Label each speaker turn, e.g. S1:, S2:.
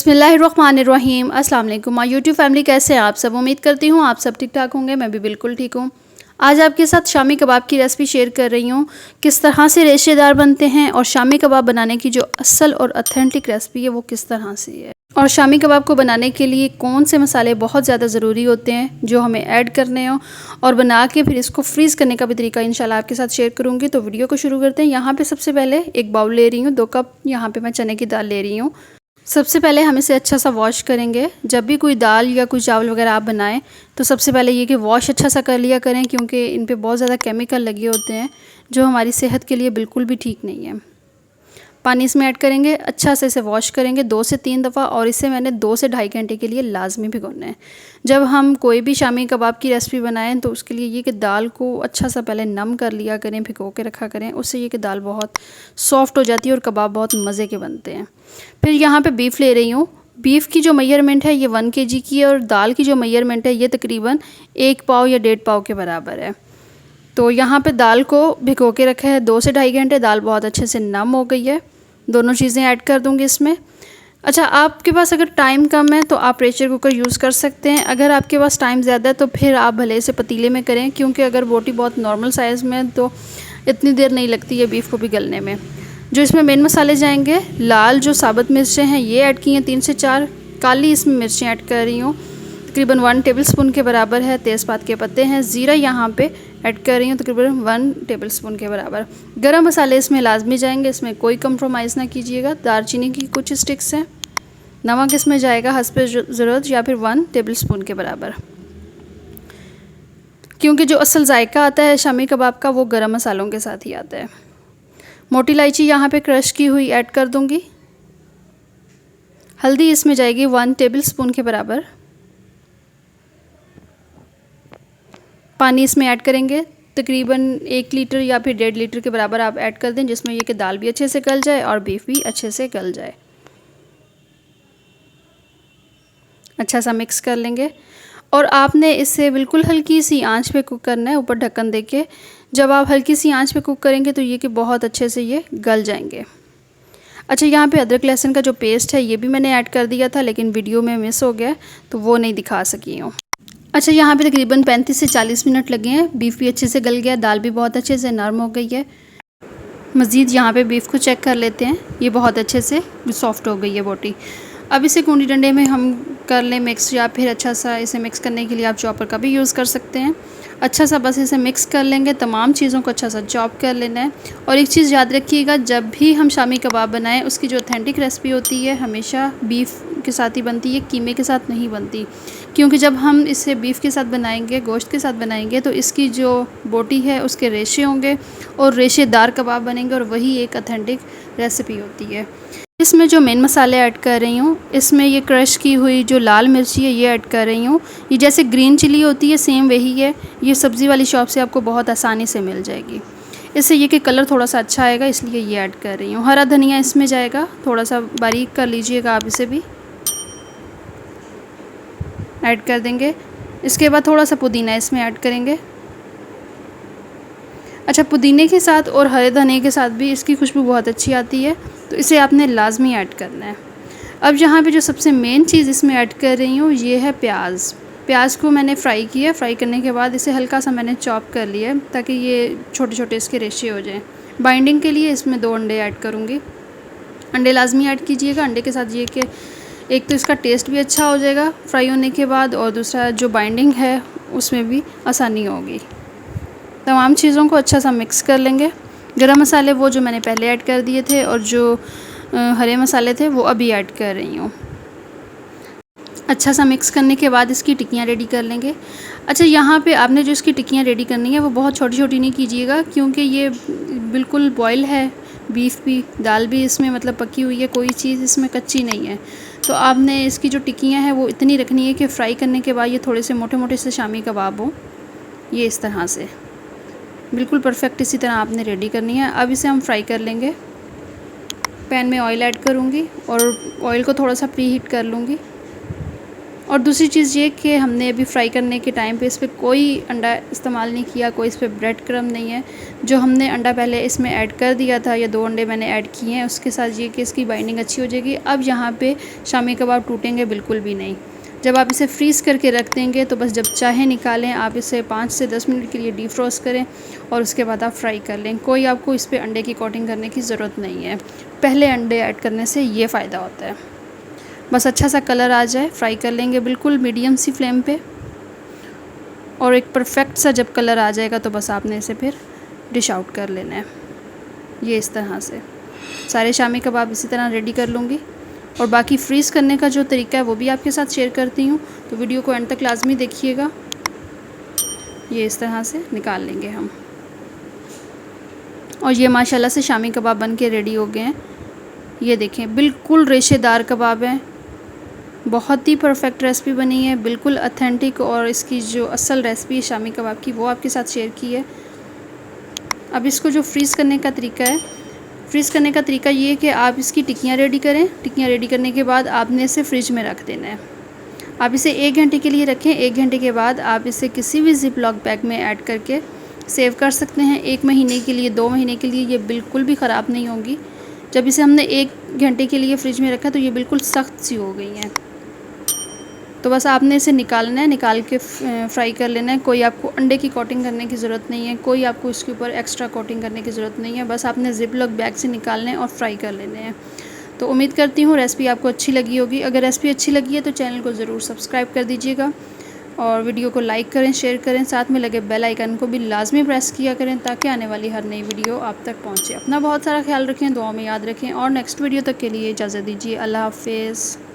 S1: बिस्मिल्लाहिर्रहमानिर्रहीम। अस्सलाम वालेकुम माय यूट्यूब फैमिली, कैसे हैं आप सब। उम्मीद करती हूँ आप सब ठीक ठाक होंगे। मैं भी बिल्कुल ठीक हूँ। आज आपके साथ शामी कबाब की रेसिपी शेयर कर रही हूँ। किस तरह से रेशेदार बनते हैं और शामी कबाब बनाने की जो असल और ऑथेंटिक रेसिपी है वो किस तरह से है, और शामी कबाब को बनाने के लिए कौन से मसाले बहुत ज़्यादा ज़रूरी होते हैं जो हमें ऐड करने हो, और बना के फिर इसको फ्रीज़ करने का भी तरीका इंशाल्लाह आपके साथ शेयर करूँगी। तो वीडियो को शुरू करते हैं। यहाँ पे सबसे पहले एक बाउल ले रही हूँ, 2 कप यहाँ पे मैं चने की दाल ले रही हूँ। सबसे पहले हम इसे अच्छा सा वॉश करेंगे। जब भी कोई दाल या कोई चावल वगैरह आप बनाएं तो सबसे पहले ये कि वॉश अच्छा सा कर लिया करें, क्योंकि इन पे बहुत ज़्यादा केमिकल लगे होते हैं जो हमारी सेहत के लिए बिल्कुल भी ठीक नहीं है। पानी इसमें ऐड करेंगे, अच्छा से इसे वॉश करेंगे 2 से 3 दफ़ा, और इसे मैंने 2 से ढाई घंटे के लिए लाजमी भिगोना है। जब हम कोई भी शामी कबाब की रेसिपी बनाएं तो उसके लिए ये कि दाल को अच्छा सा पहले नम कर लिया करें, भिगो के रखा करें। उससे ये कि दाल बहुत सॉफ्ट हो जाती है और कबाब बहुत मज़े के बनते हैं। फिर यहाँ पे बीफ ले रही हूँ। बीफ की जो मेजरमेंट है ये 1 kg की है, और दाल की जो मेजरमेंट है ये तकरीबन 1 पाव या 1.5 पाव के बराबर है। तो यहाँ पे दाल को भिगो के रखा है 2 से ढाई घंटे। दाल बहुत अच्छे से नम हो गई है। दोनों चीज़ें ऐड कर दूँगी इसमें। अच्छा, आपके पास अगर टाइम कम है तो आप प्रेशर कुकर यूज़ कर सकते हैं। अगर आपके पास टाइम ज़्यादा है तो फिर आप भले से पतीले में करें, क्योंकि अगर बोटी बहुत नॉर्मल साइज़ में है तो इतनी देर नहीं लगती है बीफ को भी गलने में। जो इसमें मेन मसाले जाएंगे, लाल जो साबुत मिर्चें हैं ये ऐड की हैं 3 से 4। काली इसमें मिर्चें ऐड कर रही हूँ, तकरीबन 1 टेबलस्पून के बराबर है। तेज़पात के पत्ते हैं। ज़ीरा यहाँ पे ऐड कर रही हूँ, तकरीबन 1 टेबलस्पून के बराबर। गरम मसाले इसमें लाजमी जाएंगे, इसमें कोई कंप्रोमाइज़ ना कीजिएगा। दालचीनी की कुछ स्टिक्स हैं। नमक इसमें जाएगा हस्बे ज़रूरत, या फिर 1 टेबलस्पून के बराबर, क्योंकि जो असल जायका आता है शामी कबाब का वो गरम मसालों के साथ ही आता है। मोटी इलायची यहाँ पे क्रश की हुई ऐड कर दूँगी। हल्दी इसमें जाएगी 1 टेबलस्पून के बराबर। पानी इसमें ऐड करेंगे, तकरीबन 1 लीटर या फिर 1.5 लीटर के बराबर आप ऐड कर दें, जिसमें ये कि दाल भी अच्छे से गल जाए और बीफ भी अच्छे से गल जाए। अच्छा सा मिक्स कर लेंगे, और आपने इसे बिल्कुल हल्की सी आंच पे कुक करना है, ऊपर ढक्कन देके। जब आप हल्की सी आंच पे कुक करेंगे तो ये कि बहुत अच्छे से ये गल जाएंगे। अच्छा, यहाँ पे अदरक लहसुन का जो पेस्ट है ये भी मैंने ऐड कर दिया था, लेकिन वीडियो में मिस हो गया तो वो नहीं दिखा सकी हूँ। अच्छा, यहाँ पे तकरीबन 35 से 40 मिनट लगे हैं। बीफ भी अच्छे से गल गया, दाल भी बहुत अच्छे से नरम हो गई है। मज़ीद यहाँ पे बीफ को चेक कर लेते हैं। ये बहुत अच्छे से सॉफ्ट हो गई है बोटी। अब इसे कूंडी डंडे में हम कर लें मिक्स, या फिर अच्छा सा इसे मिक्स करने के लिए आप चॉपर का भी यूज़ कर सकते हैं। अच्छा सा बस इसे मिक्स कर लेंगे, तमाम चीज़ों को अच्छा सा चॉप कर लेना है। और एक चीज़ याद रखिएगा, जब भी हम शामी कबाब बनाएं उसकी जो ऑथेंटिक रेसिपी होती है हमेशा बीफ के साथ ही बनती है, कीमे के साथ नहीं बनती। क्योंकि जब हम इसे बीफ के साथ बनाएंगे, गोश्त के साथ बनाएंगे, तो इसकी जो बोटी है उसके रेशे होंगे और रेशेदार कबाब बनेंगे, और वही एक ऑथेंटिक रेसिपी होती है। इसमें जो मेन मसाले ऐड कर रही हूँ, इसमें ये क्रश की हुई जो लाल मिर्ची है ये ऐड कर रही हूँ। ये जैसे ग्रीन चिली होती है सेम वही है। ये सब्ज़ी वाली शॉप से आपको बहुत आसानी से मिल जाएगी। इससे ये कि कलर थोड़ा सा अच्छा आएगा, इसलिए ये ऐड कर रही हूँ। हरा धनिया इसमें जाएगा, थोड़ा सा बारीक कर लीजिएगा आप, इसे भी ऐड कर देंगे। इसके बाद थोड़ा सा पुदीना इसमें ऐड करेंगे। अच्छा, पुदीने के साथ और हरे धनिया के साथ भी इसकी खुशबू बहुत अच्छी आती है, तो इसे आपने लाजमी ऐड करना है। अब यहाँ पे जो सबसे मेन चीज़ इसमें ऐड कर रही हूँ ये है प्याज। प्याज को मैंने फ्राई किया। फ्राई करने के बाद इसे हल्का सा मैंने चॉप कर लिया है, ताकि ये छोटे छोटे इसके रेशे हो जाएं। बाइंडिंग के लिए इसमें 2 अंडे ऐड करूँगी। अंडे लाजमी ऐड कीजिएगा। अंडे के साथ ये कि एक तो इसका टेस्ट भी अच्छा हो जाएगा फ्राई होने के बाद, और दूसरा जो बाइंडिंग है उसमें भी आसानी होगी। तमाम चीज़ों को अच्छा सा मिक्स कर लेंगे। गरम मसाले वो जो मैंने पहले ऐड कर दिए थे, और जो हरे मसाले थे वो अभी ऐड कर रही हूँ। अच्छा सा मिक्स करने के बाद इसकी टिक्कियाँ रेडी कर लेंगे। अच्छा, यहाँ पे आपने जो इसकी टिक्कियाँ रेडी करनी है वो बहुत छोटी छोटी नहीं कीजिएगा, क्योंकि ये बिल्कुल बॉयल है। बीफ भी, दाल भी इसमें मतलब पकी हुई है, कोई चीज़ इसमें कच्ची नहीं है। तो आपने इसकी जो टिक्कियाँ हैं वो इतनी रखनी है कि फ्राई करने के बाद ये थोड़े से मोटे मोटे से शामी कबाब हों। ये इस तरह से बिल्कुल परफेक्ट इसी तरह आपने रेडी करनी है। अब इसे हम फ्राई कर लेंगे। पैन में ऑयल ऐड करूँगी और ऑयल को थोड़ा सा प्री हीट कर लूँगी। और दूसरी चीज़ ये कि हमने अभी फ्राई करने के टाइम पे इस पर कोई अंडा इस्तेमाल नहीं किया, कोई इस पर ब्रेड क्रम्ब नहीं है। जो हमने अंडा पहले इसमें ऐड कर दिया था, या 2 अंडे मैंने ऐड किए हैं, उसके साथ ये कि इसकी बाइंडिंग अच्छी हो जाएगी। अब यहाँ पे शामी कबाब टूटेंगे बिल्कुल भी नहीं। जब आप इसे फ्रीज़ करके रख देंगे तो बस जब चाहे निकालें, आप इसे 5 से 10 मिनट के लिए डीफ्रोस्ट करें और उसके बाद आप फ्राई कर लें। कोई आपको इस पर अंडे की कोटिंग करने की ज़रूरत नहीं है। पहले अंडे ऐड करने से ये फ़ायदा होता है। बस अच्छा सा कलर आ जाए, फ्राई कर लेंगे बिल्कुल मीडियम सी फ्लेम पे, और एक परफेक्ट सा जब कलर आ जाएगा तो बस आपने इसे फिर डिश आउट कर लेना है। ये इस तरह से सारे शामी कबाब इसी तरह रेडी कर लूँगी, और बाकी फ्रीज़ करने का जो तरीका है वो भी आपके साथ शेयर करती हूँ, तो वीडियो को एंड तक लाजमी देखिएगा। ये इस तरह से निकाल लेंगे हम, और ये माशाल्लाह से शामी कबाब बन के रेडी हो गए हैं। ये देखें बिल्कुल रेशेदार कबाब हैं, बहुत ही परफेक्ट रेसिपी बनी है, बिल्कुल ऑथेंटिक, और इसकी जो असल रेसिपी है शामी कबाब की वो आपके साथ शेयर की है। अब इसको जो फ्रीज़ करने का तरीका है, फ्रीज़ करने का तरीका ये है कि आप इसकी टिक्कियाँ रेडी करें। टिक्कियाँ रेडी करने के बाद आपने इसे फ्रिज में रख देना है। आप इसे 1 घंटे के लिए रखें। 1 घंटे के बाद आप इसे किसी भी ज़िप लॉक बैग में ऐड करके सेव कर सकते हैं। 1 महीने के लिए, 2 महीने के लिए ये बिल्कुल भी ख़राब नहीं होंगी। जब इसे हमने 1 घंटे के लिए फ्रिज में रखा तो ये बिल्कुल सख्त सी हो गई हैं। तो बस आपने इसे निकालना है, निकाल के फ्राई कर लेना है। कोई आपको अंडे की कोटिंग करने की ज़रूरत नहीं है, कोई आपको इसके ऊपर एक्स्ट्रा कोटिंग करने की ज़रूरत नहीं है। बस आपने ज़िप लॉक बैग से निकालने हैं और फ्राई कर लेने हैं। तो उम्मीद करती हूँ रेसिपी आपको अच्छी लगी होगी। अगर रेसिपी अच्छी लगी है तो चैनल को ज़रूर सब्सक्राइब कर दीजिएगा, और वीडियो को लाइक करें, शेयर करें, साथ में लगे बेल आइकन को भी लाजमी प्रेस किया करें ताकि आने वाली हर नई वीडियो आप तक पहुँचे। अपना बहुत सारा ख्याल रखें, दुआ में याद रखें, और नेक्स्ट वीडियो तक के लिए इजाज़त दीजिए। अल्लाह हाफ़िज़।